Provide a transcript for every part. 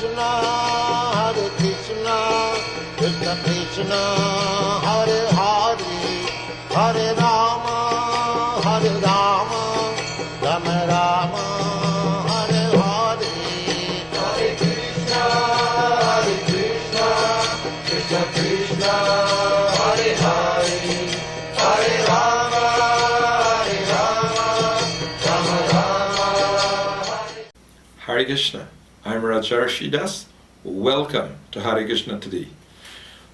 Krishna, Krishna Krishna, Hare Hare, Hare Rama, Rama Rama, Hare Hare. Hare Krishna, Krishna Krishna, Hare Hare, Hare Rama, Rama Rama. Hare Krishna. I'm Rajarsi Dasa. Welcome to Hare Krishna today.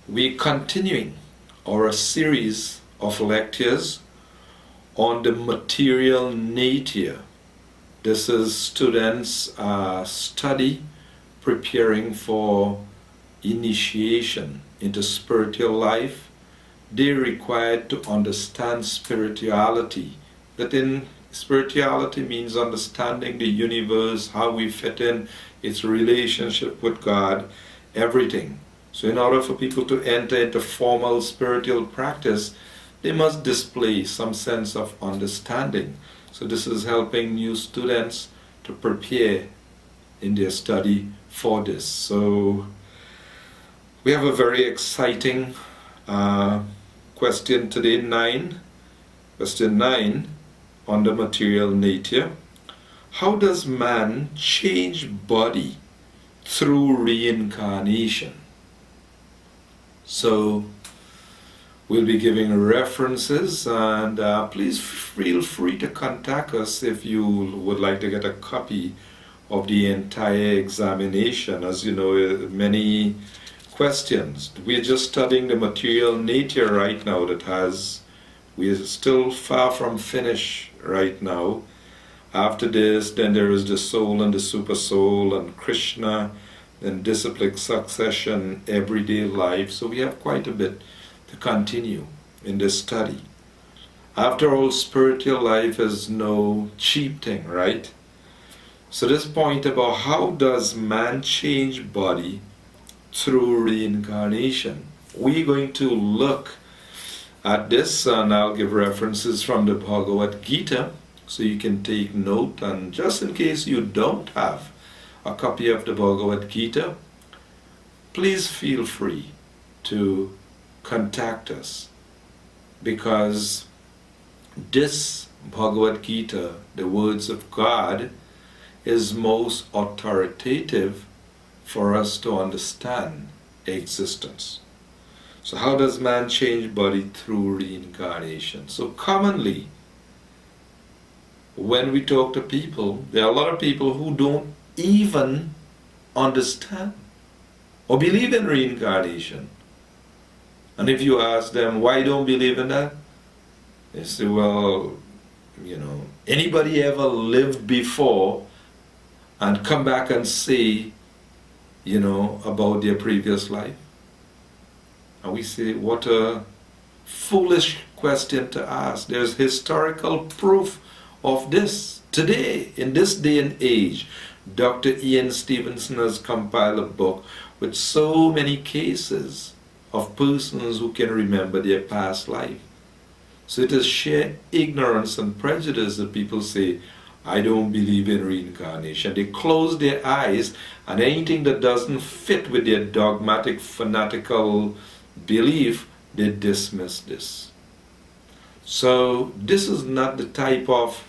We're continuing our series of lectures on the material nature. This is students' study preparing for initiation into spiritual life. They're required to understand spirituality. That in spirituality means understanding the universe, how we fit in, its relationship with God, everything. So in order for people to enter into formal spiritual practice, they must display some sense of understanding. So this is helping new students to prepare in their study for this. So we have a very exciting question today, Question 9 on the material nature. How does man change body through reincarnation? So we'll be giving references, and please feel free to contact us if you would like to get a copy of the entire examination. As you know, many questions. We're just studying the material nature right now we're still far from finish right now. After this, then there is the soul and the super soul and Krishna, then disciplic succession, everyday life. So we have quite a bit to continue in this study. After all, spiritual life is no cheap thing, right? So this point about how does man change body through reincarnation, we're going to look at this, and I'll give references from the Bhagavad Gita so you can take note. And just in case you don't have a copy of the Bhagavad Gita, please feel free to contact us, because this Bhagavad Gita, the words of God, is most authoritative for us to understand existence. So how does man change body through reincarnation? So commonly, when we talk to people, there are a lot of people who don't even understand or believe in reincarnation. And if you ask them, why don't believe in that? They say, well, anybody ever lived before and come back and say, about their previous life? And we say, what a foolish question to ask. There's historical proof of this. Today, in this day and age, Dr. Ian Stevenson has compiled a book with so many cases of persons who can remember their past life. So it is sheer ignorance and prejudice that people say, I don't believe in reincarnation. They close their eyes, and anything that doesn't fit with their dogmatic, fanatical belief, they dismiss this. So this is not the type of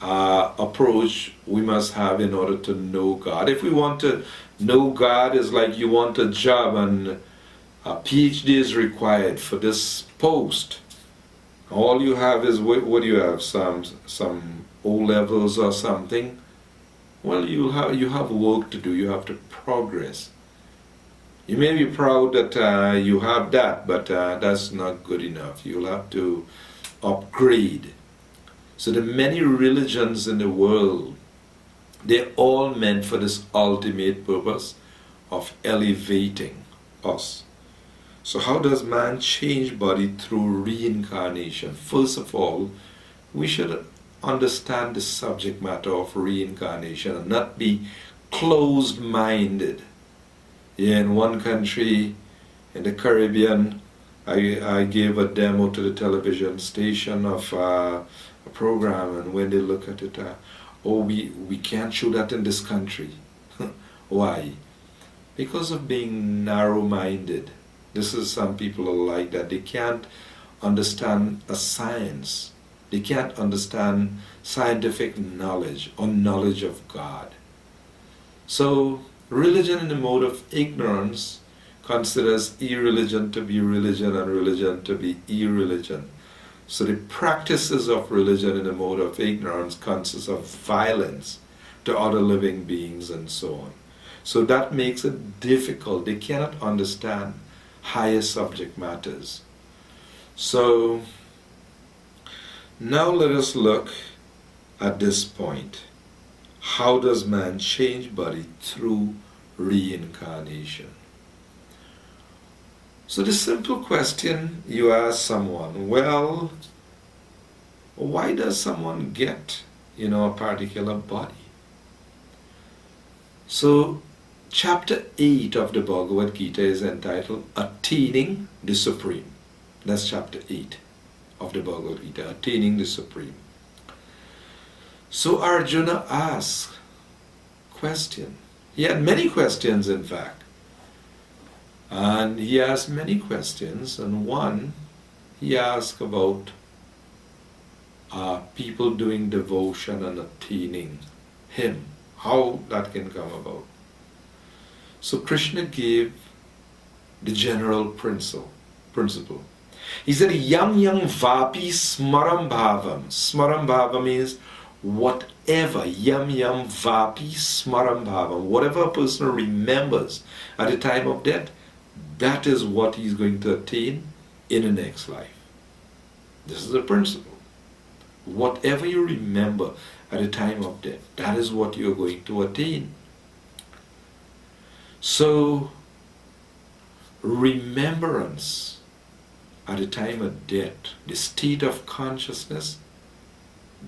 approach we must have in order to know God. If we want to know God, it's like you want a job and a PhD is required for this post. All you have is, what do you have? Some O-levels or something? Well, you have work to do. You have to progress. You may be proud that you have that, but that's not good enough. You'll have to upgrade. So the many religions in the world, they're all meant for this ultimate purpose of elevating us. So how does man change body through reincarnation? First of all, we should understand the subject matter of reincarnation and not be closed-minded. In one country in the Caribbean, I gave a demo to the television station of a program, and when they look at it, we can't show that in this country. Why? because of being narrow-minded. This is, some people are like that. They can't understand a science. They can't understand scientific knowledge or knowledge of God. So religion in the mode of ignorance considers irreligion to be religion and religion to be irreligion. So the practices of religion in the mode of ignorance consists of violence to other living beings and so on. So that makes it difficult. They cannot understand higher subject matters. So now let us look at this point. How does man change body through reincarnation? So the simple question you ask someone, well, why does someone get, a particular body? So chapter 8 of the Bhagavad Gita is entitled Attaining the Supreme. That's chapter 8 of the Bhagavad Gita, Attaining the Supreme. So Arjuna asked question. He had many questions, in fact. And he asked many questions, and one, he asked about people doing devotion and attaining him, how that can come about. So Krishna gave the general principle. He said, Yam yam vapi smaram bhavam. Smaram bhavam means whatever. Yam yam vapi smaram bhavam. Whatever a person remembers at the time of death, that is what he's going to attain in the next life. This is the principle. Whatever you remember at the time of death, that is what you're going to attain. So, remembrance at the time of death, the state of consciousness,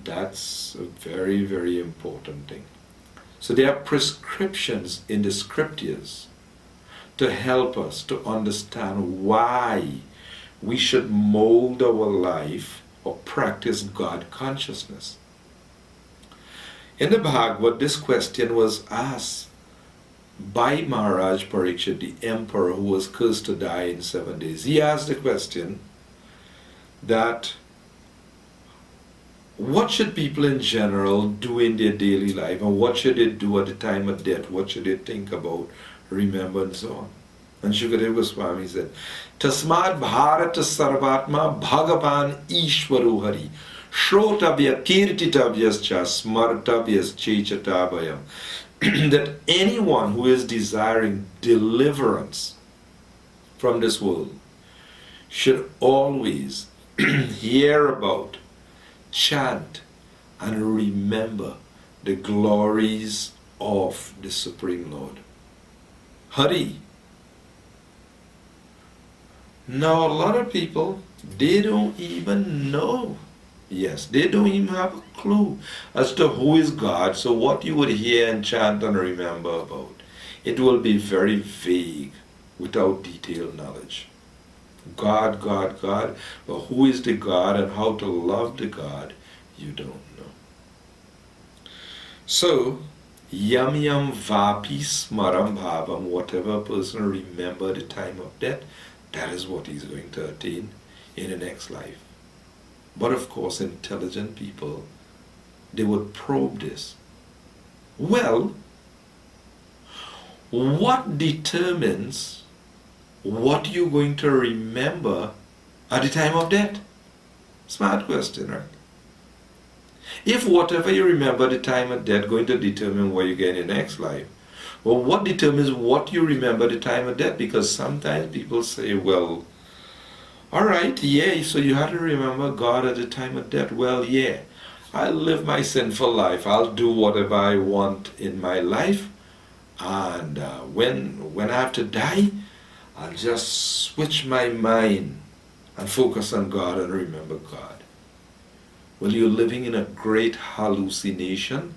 that's a very, very important thing. So there are prescriptions in the scriptures to help us to understand why we should mold our life or practice God consciousness. In the Bhagavad, this question was asked by Maharaj Parikshit, the emperor who was cursed to die in 7 days. He asked the question that what should people in general do in their daily life, and what should they do at the time of death? What should they think about, remember, and so on? And Shukadeva Goswami said, Tasmad Bharata Sarvatma Bhagavan Ishwaru Hari Shrotavya Kirtitavyascha Smartavyas Chechatabayam. That anyone who is desiring deliverance from this world should always hear about, chant, and remember the glories of the Supreme Lord. Hari. Now a lot of people, they don't even know. Yes, they don't even have a clue as to who is God. So what you would hear and chant and remember about, it will be very vague without detailed knowledge. God, God, God, but who is the God and how to love the God, you don't know. So, yam yam vapi smaram bhavam, whatever a person remember the time of death, that is what he's going to attain in the next life. But of course, intelligent people, they would probe this. Well, what determines what you're going to remember at the time of death? Smart question, right? If whatever you remember at the time of death going to determine what you get in the next life, well, what determines what you remember at the time of death? Because sometimes people say, well, all right, yeah, so you have to remember God at the time of death. Well, yeah, I'll live my sinful life. I'll do whatever I want in my life. And when I have to die, I'll just switch my mind and focus on God and remember God. Well, you're living in a great hallucination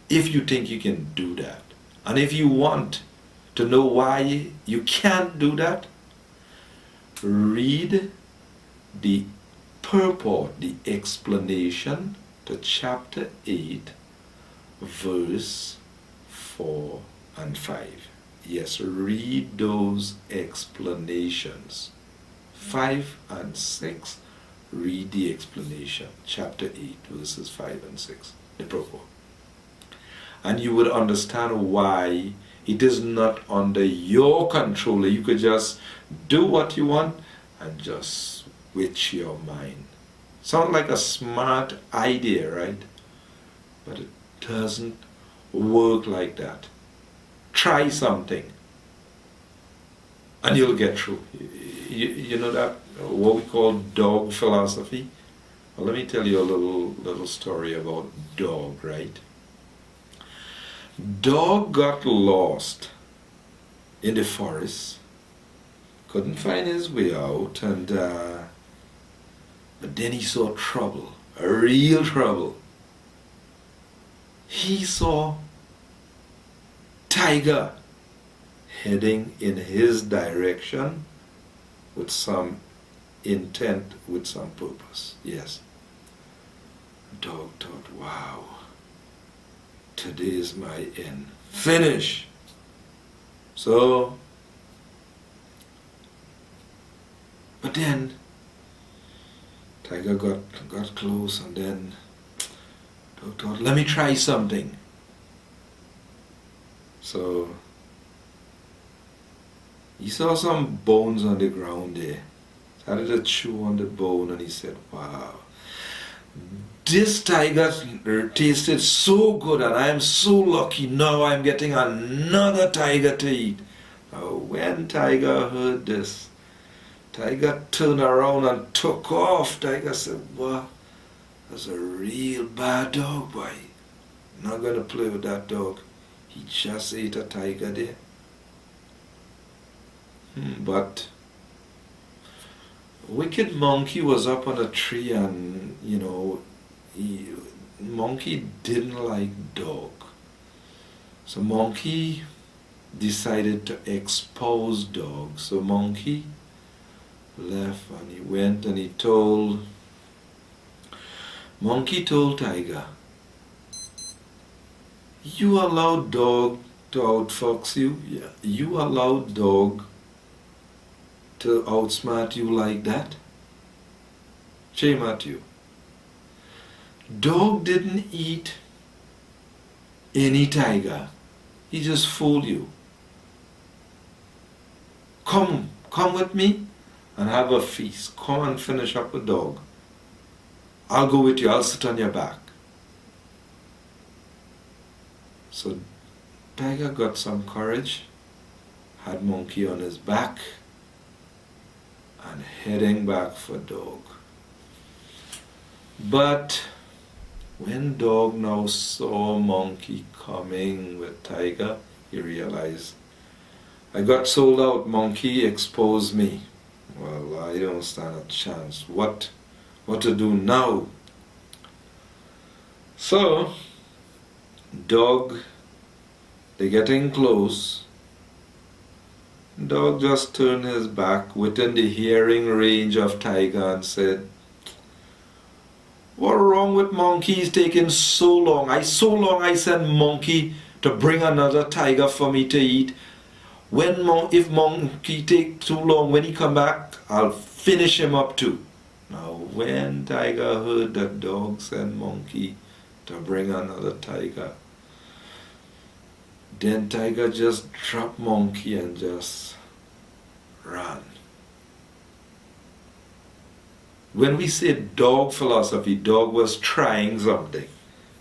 if you think you can do that. And if you want to know why you can't do that, read the purport, the explanation to chapter 8, verse 4 and 5. Yes, read those explanations. 5 and 6, read the explanation. Chapter 8, verses 5 and 6. The purport. And you would understand why it is not under your control. You could just do what you want and just switch your mind. Sounds like a smart idea, right? But it doesn't work like that. Try something and you'll get through. You know that, what we call dog philosophy? Well, let me tell you a little story about dog, right? Dog got lost in the forest, couldn't find his way out, and but then he saw trouble, a real trouble. He saw tiger heading in his direction with some intent, with some purpose. Yes. Dog thought, wow, today is my end. Finish. So, but then tiger got close, and then dog thought, let me try something. So he saw some bones on the ground there. Started to chew on the bone, and he said, wow, this tiger tasted so good, and I am so lucky now I'm getting another tiger to eat. Now when tiger heard this, tiger turned around and took off. Tiger said, wow, that's a real bad dog, boy. I'm not going to play with that dog. He just ate a tiger there. But wicked monkey was up on a tree, and monkey didn't like dog. So monkey decided to expose dog. So monkey left, and he went and monkey told tiger, you allowed dog to outfox you? Yeah. You allowed dog to outsmart you like that? Shame at you. Dog didn't eat any tiger. He just fooled you. Come with me and have a feast. Come and finish up with dog. I'll go with you. I'll sit on your back. So tiger got some courage, had monkey on his back, and heading back for dog. But when dog now saw monkey coming with tiger, he realized, I got sold out, monkey exposed me. Well, I don't stand a chance. What to do now? So dog, they're getting close. Dog just turned his back within the hearing range of tiger and said, what wrong with monkey? He's taking so long. I sent monkey to bring another tiger for me to eat. If monkey take too long, when he come back, I'll finish him up too. Now when tiger heard that dog sent monkey to bring another tiger, then tiger just dropped monkey and just ran. When we say dog philosophy, dog was trying something.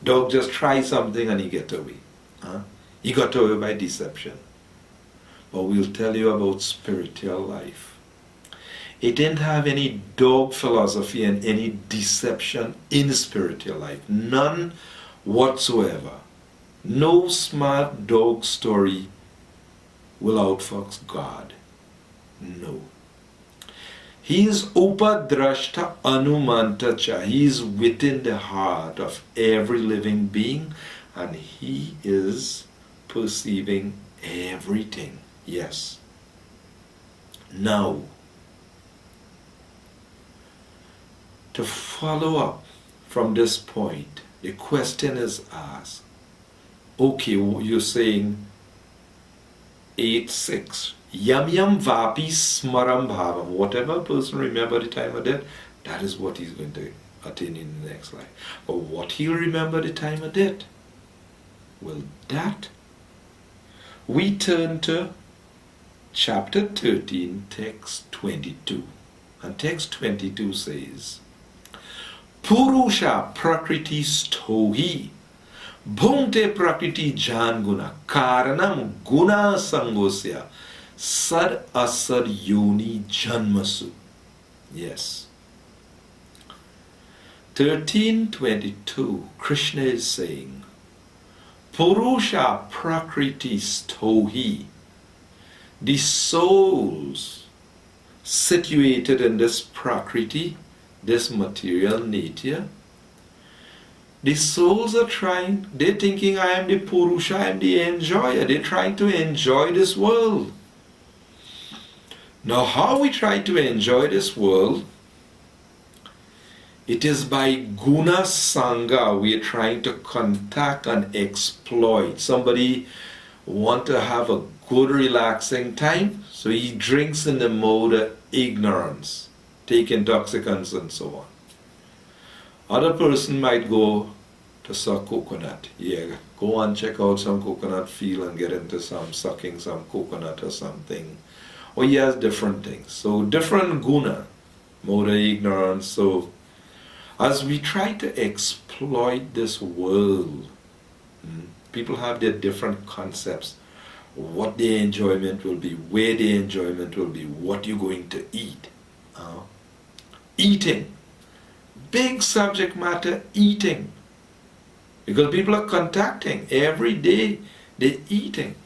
Dog just tried something and he get away. He got away by deception. But we'll tell you about spiritual life. It didn't have any dog philosophy and any deception in spiritual life. None whatsoever. No smart dog story will outfox God. No. He is upadrashta anumantacha. He is within the heart of every living being, and he is perceiving everything. Yes. Now, to follow up from this point, the question is asked, okay, you're saying 8:6. Yam yam vapi smaram bhavam. Whatever a person remember the time of death, that is what he's going to attain in the next life. But what he'll remember the time of death, well, that we turn to chapter 13, text 22. And text 22 says, Purusha prakriti stohi bhunte prakriti jan guna karanam guna sangosya sad asad yoni janmasu. Yes. 13:22, Krishna is saying, Purusha prakriti stohi, the souls situated in this prakriti, this material nature, the souls are trying, they're thinking, I am the Purusha, I am the enjoyer. They're trying to enjoy this world. Now, how we try to enjoy this world, it is by guna sangha. We are trying to contact and exploit. Somebody want to have a good relaxing time, so he drinks in the mode of ignorance, take intoxicants and so on. Other person might go to suck coconut. Yeah, go and check out some coconut field and get into some sucking some coconut or something. Or he has different things. So different guna, mode of ignorance. So as we try to exploit this world, people have their different concepts. What their enjoyment will be, where their enjoyment will be, what you're going to eat. Eating. Big subject matter, eating. Because people are contacting every day, they're eating.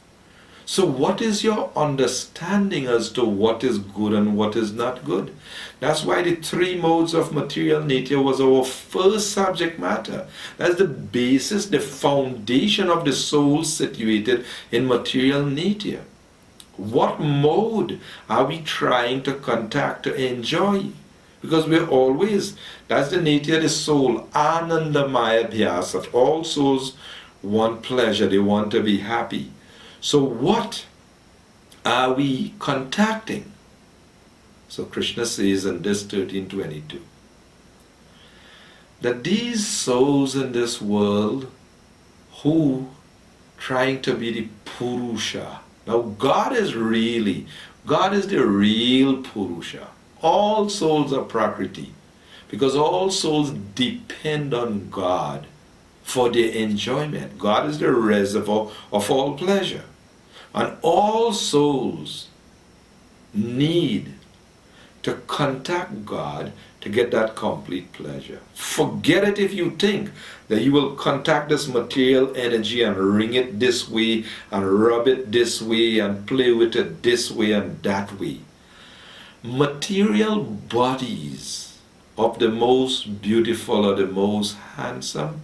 So what is your understanding as to what is good and what is not good? That's why the three modes of material nature was our first subject matter. That's the basis, the foundation of the soul situated in material nature. What mode are we trying to contact, to enjoy? Because we're always, that's the nature of the soul, Anandamaya Bhyasa. All souls want pleasure, they want to be happy. So what are we contacting? So Krishna says in this 13:22 that these souls in this world who trying to be the Purusha. Now God is the real Purusha. All souls are Prakriti because all souls depend on God for their enjoyment. God is the reservoir of all pleasure. And all souls need to contact God to get that complete pleasure. Forget it if you think that you will contact this material energy and wring it this way and rub it this way and play with it this way and that way. Material bodies of the most beautiful or the most handsome,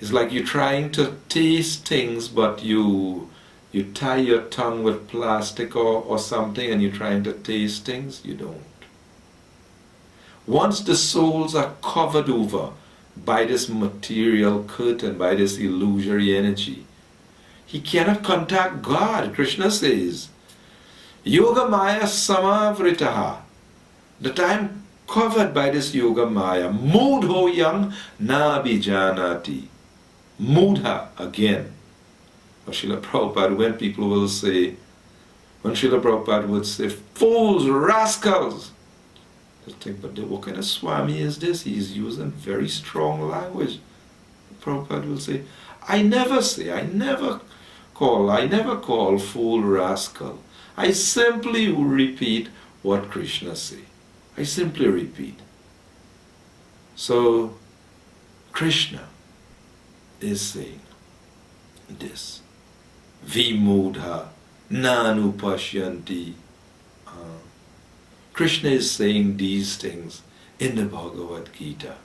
it's like you're trying to taste things, but you tie your tongue with plastic or something and you're trying to taste things, you don't. Once the souls are covered over by this material curtain, by this illusory energy, he cannot contact God. Krishna says, Yoga Maya Samavritaha, that I'm covered by this Yoga Maya, Mudho Yang Nabijanati. Mudha again. Or Srila Prabhupada, when people will say, when Srila Prabhupada would say, fools, rascals, just think, but what kind of Swami is this? He's using very strong language. Prabhupada will say, I never call fool, rascal. I simply repeat what Krishna say. I simply repeat. So, Krishna is saying this. Vimudha nanu pashyanti. Krishna is saying these things in the Bhagavad Gita.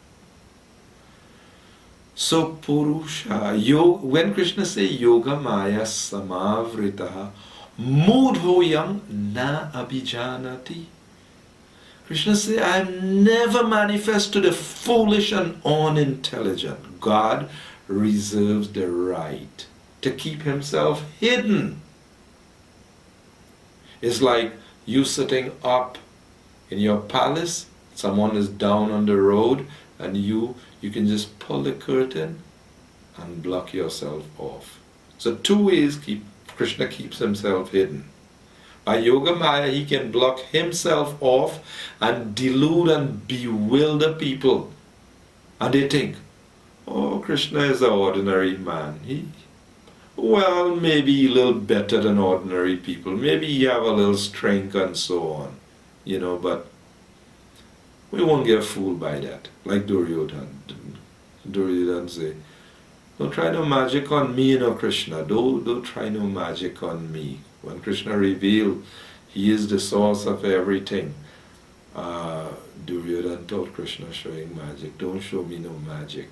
So Purusha, when Krishna says Yoga Maya Samavritaha, Mudhoyam na abhijanati. Krishna says, I am never manifest to the foolish and unintelligent. God reserves the right to keep himself hidden. It's like you sitting up in your palace, someone is down on the road, and you can just pull the curtain and block yourself off. So two ways Krishna keeps himself hidden. By Yoga Maya, he can block himself off and delude and bewilder people. And they think, oh, Krishna is an ordinary man. Well, maybe a little better than ordinary people. Maybe he have a little strength and so on. But we won't get fooled by that. Like Duryodhana. Duryodhana say, don't try no magic on me, Krishna. Don't try no magic on me. When Krishna revealed he is the source of everything, Duryodhana told Krishna showing magic, don't show me no magic.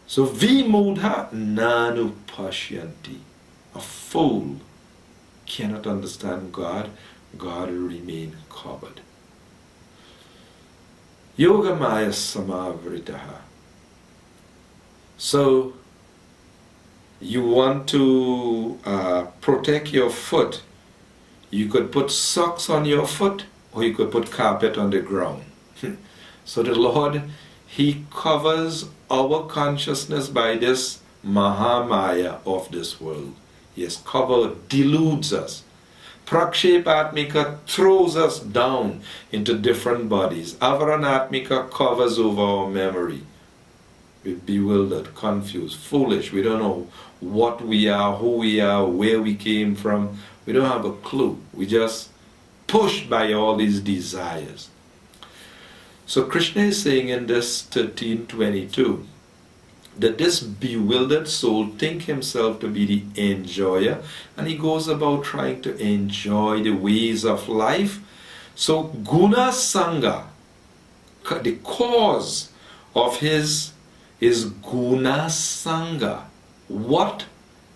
So vimudha nanu pashyanti. A fool cannot understand God. God will remain covered. Yoga Maya samavritaha. So you want to protect your foot. You could put socks on your foot, or you could put carpet on the ground. So the Lord, he covers our consciousness by this Mahamaya of this world. He has covered, deludes us. Prakshepatmika throws us down into different bodies. Avaranatmika covers over our memory. We're bewildered, confused, foolish. We don't know what we are, who we are, where we came from. We don't have a clue. We just pushed by all these desires. So Krishna is saying in this 13:22 that this bewildered soul think himself to be the enjoyer, and he goes about trying to enjoy the ways of life. So guna sanga, the cause of his guna sanga. What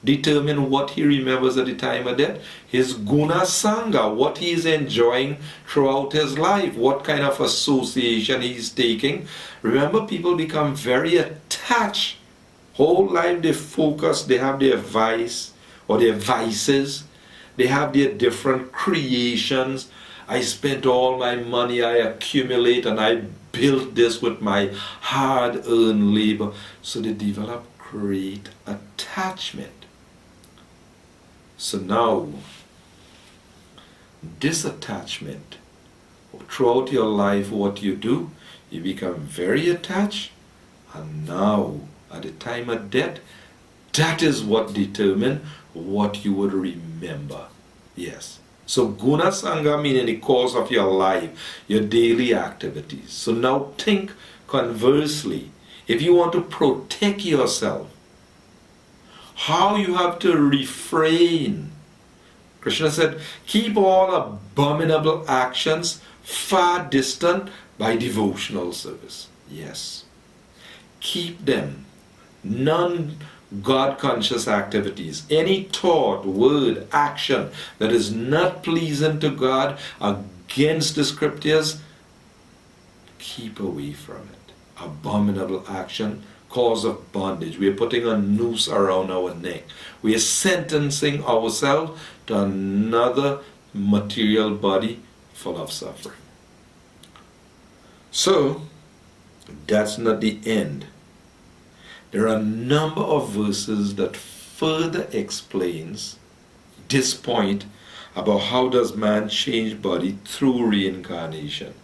determine what he remembers at the time of death? His guna sanga, what he is enjoying throughout his life, what kind of association he's taking. Remember, people become very attached. Whole life they focus, they have their vice or their vices, they have their different creations. I spent all my money, I accumulate, and I built this with my hard-earned labor. So they develop great attachment. So now, this attachment, throughout your life, what you do, you become very attached, and now, at the time of death, that is what determines what you would remember. Yes. So guna sanga meaning the course of your life, your daily activities. So now think conversely, if you want to protect yourself, how you have to refrain. Krishna said, keep all abominable actions far distant by devotional service. Yes. Keep them. Non-God conscious activities, any thought, word, action that is not pleasing to God, against the scriptures, keep away from it. Abominable action, cause of bondage. We are putting a noose around our neck. We are sentencing ourselves to another material body full of suffering. So, that's not the end. There are a number of verses that further explains this point about how does man change body through reincarnation.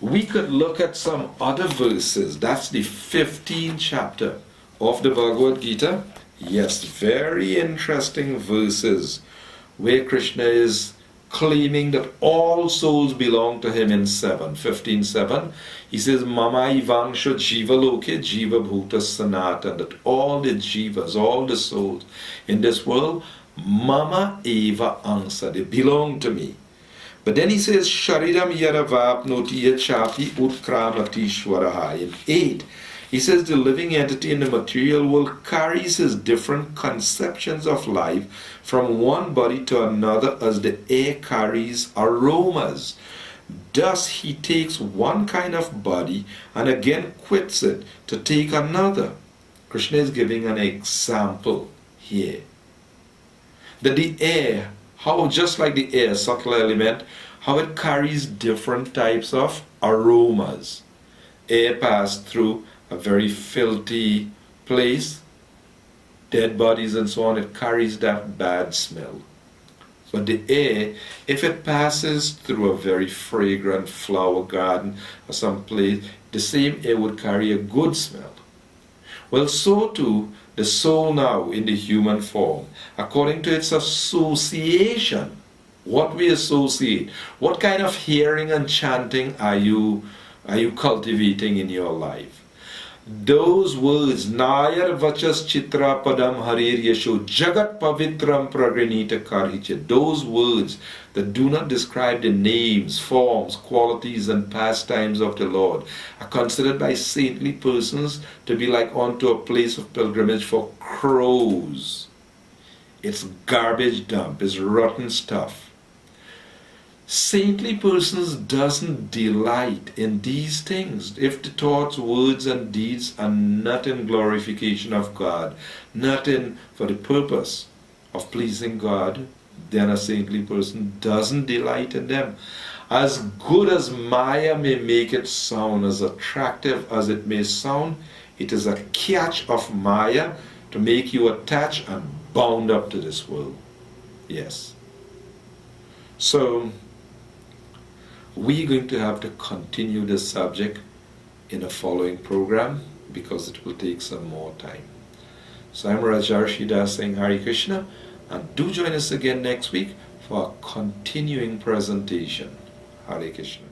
We could look at some other verses. That's the 15th chapter of the Bhagavad Gita. Yes, very interesting verses where Krishna is claiming that all souls belong to him in 15:7. He says, Mama Ivangsha Jiva Loke Jiva Bhuta Sanatan, that all the jivas, all the souls in this world, Mama Eva Angsa, they belong to me. But then he says, Shariram Yaravapnoti Yachapi Utkramati Shwaraha. In 8, he says the living entity in the material world carries his different conceptions of life from one body to another as the air carries aromas. Thus he takes one kind of body and again quits it to take another. Krishna is giving an example here. That the air how just like the air, subtle element, how it carries different types of aromas. Air passed through a very filthy place, dead bodies and so on, it carries that bad smell. But the air, if it passes through a very fragrant flower garden or some place, the same air would carry a good smell. Well, so too, the soul now in the human form, according to its association, what we associate, what kind of hearing and chanting are you cultivating in your life? Those words, Nayar Vachas Chitra Padam Harir Yesho Jagat Pavitram Pragranita Karhicha, those words that do not describe the names, forms, qualities, and pastimes of the Lord are considered by saintly persons to be like unto a place of pilgrimage for crows. It's garbage dump, it's rotten stuff. Saintly persons doesn't delight in these things. If the thoughts, words, and deeds are not in glorification of God, not in for the purpose of pleasing God, then a saintly person doesn't delight in them. As good as Maya may make it sound, as attractive as it may sound, it is a catch of Maya to make you attached and bound up to this world. Yes. So, we're going to have to continue this subject in a following program because it will take some more time. So I'm Rajarsi Dasa saying Hare Krishna, and do join us again next week for a continuing presentation. Hare Krishna.